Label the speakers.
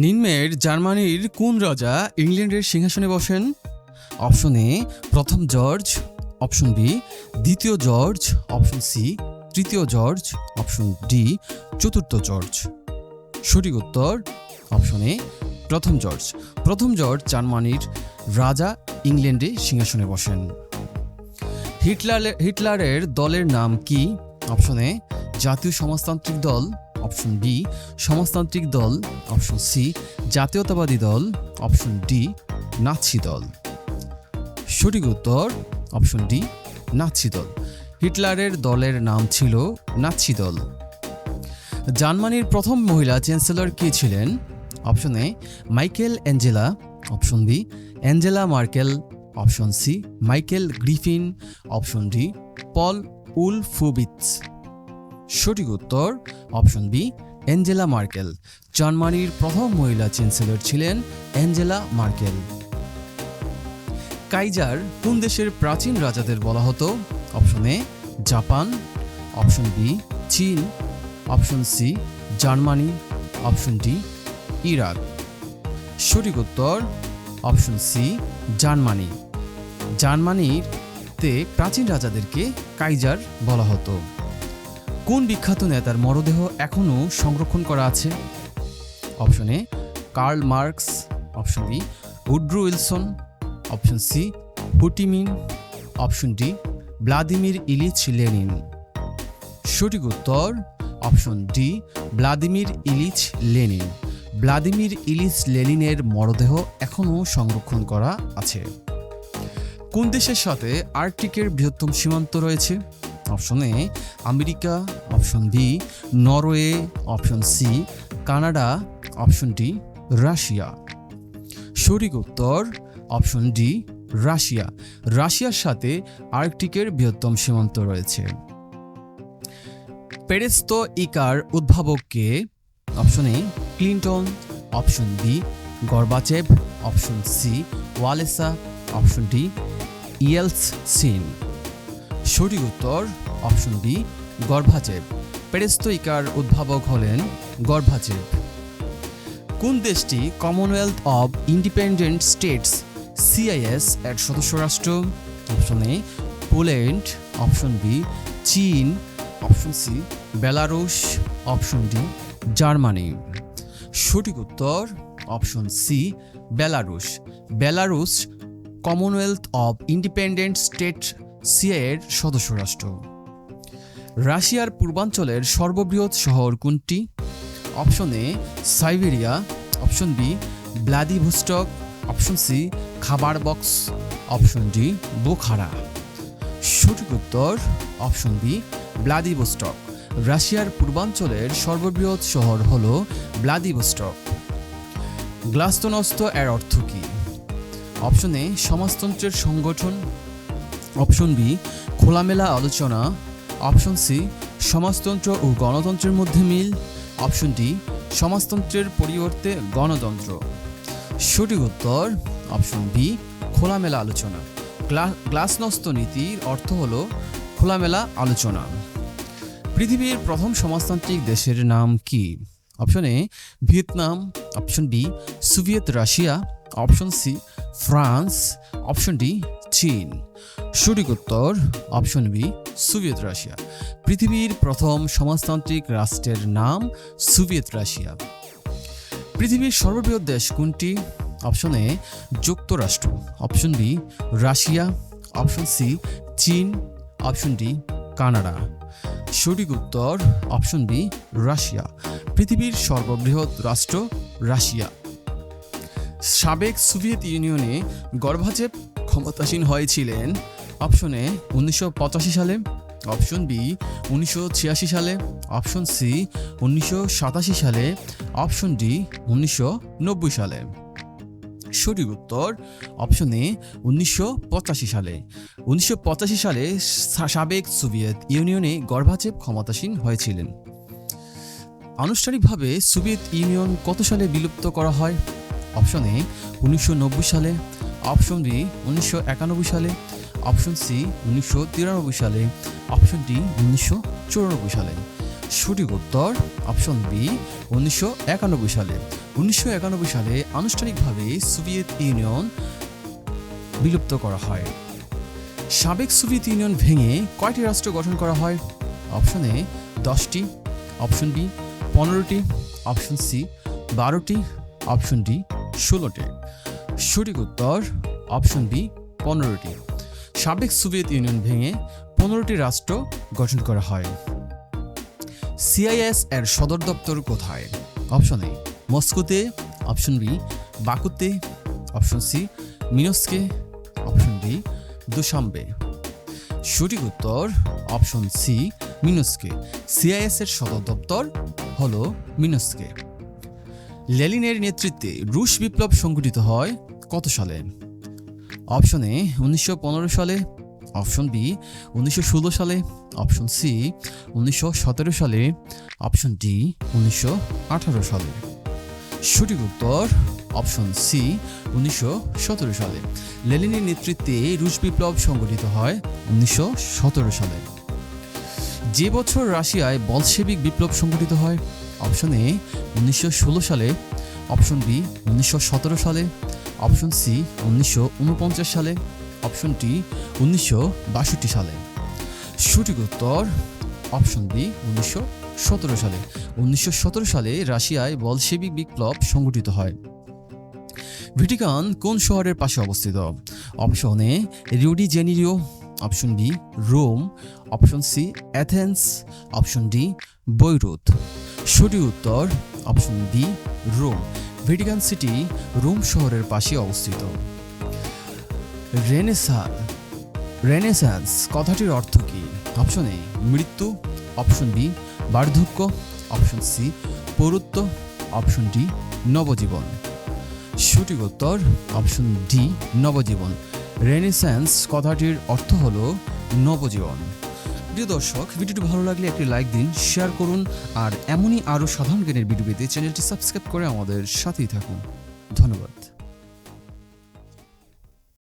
Speaker 1: নিম্নের জার্মানির কোন রাজা ইংল্যান্ডের সিংহাসনে বসেন? অপশন এ প্রথম জর্জ, অপশন বি দ্বিতীয় জর্জ, অপশন সি তৃতীয় জর্জ, অপশন ডি চতুর্থ জর্জ। সঠিক উত্তর অপশন এ প্রথম জর্জ। প্রথম জর্জ জার্মানির রাজা ইংল্যান্ডে সিংহাসনে বসেন। হিটলারের দলের নাম কি? অপশন এ জাতীয় সমাজতান্ত্রিক দল, অপশন বি সমাজতান্ত্রিক দল, অপশন সি জাতীয়তাবাদী দল, অপশন ডি নাৎসি দল। সঠিক উত্তর অপশন ডি নাৎসি দল। হিটলারের দলের নাম ছিল নাৎসি দল। জার্মানির প্রথম মহিলা চ্যান্সেলর কে ছিলেন? Option A Michael Angela, option B Angela Merkel, option C Michael Griffin, option D Paul Wolfowitz. সঠিক উত্তর অপশন বি অ্যাঞ্জেলা মার্কেল। জার্মানির প্রথম মহিলা চ্যান্সেলর ছিলেন অ্যাঞ্জেলা মার্কেল। কাইজার কোন দেশের প্রাচীন রাজাদের বলা হতো? Option A Japan, option B চীন, option C Germany, option D Iraq. সঠিক উত্তর অপশন সি জার্মানি। জার্মানিতে প্রাচীন রাজাদেরকে কাইজার বলা হতো। কোন বিখ্যাত নেতার মরদেহ এখনও সংরক্ষণ করা আছে? Option A Karl Marx, option B Woodrow Wilson, option C Ho Chi Minh, option D Vladimir Ilyich Lenin. সঠিক উত্তর option D Vladimir Ilyich Lenin. Vladimir Ilyich লেনিনের মরদেহ এখনও সংরক্ষণ করা আছে। কোন দেশের সাথে আর্কটিকের বৃহত্তম সীমান্ত রয়েছে? Option A America, option B Norway, option C Canada, option D Russia. সঠিক উত্তর অপশন ডি রাশিয়া। রাশিয়ার সাথে আর্কটিকের বৃহত্তম সীমান্ত রয়েছে। পেরেস্ত্রোইকার উদ্ভাবক কে? Option A Clinton, option B Gorbachev, option C Walesa, option D Yeltsin. সঠিক উত্তর অপশন বি গর্বাচেভ। পেরেস্ত্রোইকার উদ্ভাবক হলেন গর্বাচেভ। কোন দেশটি Commonwealth of Independent States CIS এর সদস্য রাষ্ট্র? Option A Poland, option B চীন, option C Belarus, option D Germany. সঠিক উত্তর option C Belarus. Belarus Commonwealth of Independent State সিআইএর সদস্য রাষ্ট্র। রাশিয়ার পূর্বাঞ্চলের সর্ববৃহৎ শহর কোনটি? Option A Siberia, option B Vladivostok, option C Khabarovsk, option D Bukhara. সঠিক উত্তর অপশন বি ভ্লাদিভস্টক। রাশিয়ার পূর্বাঞ্চলের সর্ববৃহৎ শহর হল ভ্লাদিভস্টক। গ্লাস্তনস্ত এর অর্থ কী? অপশন এ সমাজতন্ত্রের সংগঠন, অপশন বি খোলামেলা আলোচনা, অপশন সি সমাজতন্ত্র ও গণতন্ত্রের মধ্যে মিল, অপশন ডি সমাজতন্ত্রের পরিবর্তে গণতন্ত্র। সঠিক উত্তর অপশন বি খোলামেলা আলোচনা। গ্লাসনস্ত নীতির অর্থ হল খোলামেলা আলোচনা। পৃথিবীর প্রথম সমাজতান্ত্রিক দেশের নাম কি? Option A Vietnam, option B Soviet Russia, option C France, option D চীন। সঠিক উত্তর অপশন বি সোভিয়েত রাশিয়া। পৃথিবীর প্রথম সমাজতান্ত্রিক রাষ্ট্রের নাম সোভিয়েত রাশিয়া। পৃথিবীর সর্ববৃহৎ দেশ কোনটি? অপশন এ যুক্তরাষ্ট্র, option B Russia, option C চীন, অপশন ডি কানাডা। সঠিক উত্তর অপশন বি রাশিয়া। পৃথিবীর সর্ববৃহৎ রাষ্ট্র রাশিয়া। সাবেক সোভিয়েত ইউনিয়নে গর্বাচেভ ক্ষমতাসীন হয়েছিলেন? অপশন এ 1985 সালে, অপশন বি 1986 সালে, অপশন সি 1987 সালে, অপশন ডি 1990 সালে। সঠিক উত্তর অপশন এ 1985 সালে। 1985 সালে সাবেক সোভিয়েত ইউনিয়নে গর্বাচেভ ক্ষমতাসীন হয়েছিলেন। আনুষ্ঠানিকভাবে সোভিয়েত ইউনিয়ন কত সালে বিলুপ্ত করা হয়? অপশন এ 1990 সালে, অপশন বি 1991 সালে, অপশন সি 1993 সালে, অপশন ডি 1994 সালে। সঠিক উত্তর অপশন বি 1991 সালে। 1991 সালে আনুষ্ঠানিকভাবে সোভিয়েত ইউনিয়ন বিলুপ্ত করা হয়। সাবেক সোভিয়েত ইউনিয়ন ভেঙে কয়টি রাষ্ট্র গঠন করা হয়? অপশন এ 10টি, অপশন বি 15টি, অপশন সি 12টি, অপশন ডি 16টি। সঠিক উত্তর অপশন বি 15টি। সাবেক সোভিয়েত ইউনিয়ন ভেঙে 15টি রাষ্ট্র গঠন করা হয়। সিআইএস এর সদর দপ্তর কোথায়? অপশন এ মস্কোতে, অপশন বি বাকুতে, অপশন সি মিনস্কে, অপশন ডি দুশাম্বে। সঠিক উত্তর অপশন সি মিনস্কে। সিআইএস এর সদর দপ্তর হল মিনস্কে। লেনিনের নেতৃত্বে রুশ বিপ্লব সংঘটিত হয় কত সালে? অপশন এ 1915 সালে, অপশন বি 1916 সালে, অপশন সি 1917 সালে, অপশন ডি 1918 সালে। সঠিক উত্তর অপশন সি 1917 সালে। লেনিনের নেতৃত্বে রুশ বিপ্লব সংঘটিত হয় 1917 সালে। যে বছর রাশিয়ায় বলশেভিক বিপ্লব সংঘটিত হয়? অপশন এ 1916 সালে, অপশন বি 1917 সালে, অপশন সি 1949 সালে, অপশন ডি 1962 সালে। সঠিক উত্তর অপশন বি 1917 সালে। 1917 সালে রাশিয়ায় বলশেভিক বিপ্লব সংঘটিত হয়। ভ্যাটিকান কোন শহরের পাশে অবস্থিত? Option A Rio de Janeiro, option B Rome, option C Athens, option D Beirut. সঠিক উত্তর option B Rome. Vatican City Rome শহরের পাশে অবস্থিত। রেনেসান্স কথাটির অর্থ কি? অপশন এ মৃত্যু, অপশন বি বার্ধক্য, অপশন সি পৌরত্ব, অপশন ডি নবজীবন। সঠিক উত্তর অপশন ডি নবজীবন। রেনেসান্স কথাটির অর্থ হল নবজীবন। প্রিয় দর্শক, ভিডিওটি ভালো লাগলে একটি লাইক দিন, শেয়ার করুন, আর এমনই আরও সাধারণ জ্ঞানের ভিডিও পেতে চ্যানেলটি সাবস্ক্রাইব করে আমাদের সাথেই থাকুন। ধন্যবাদ।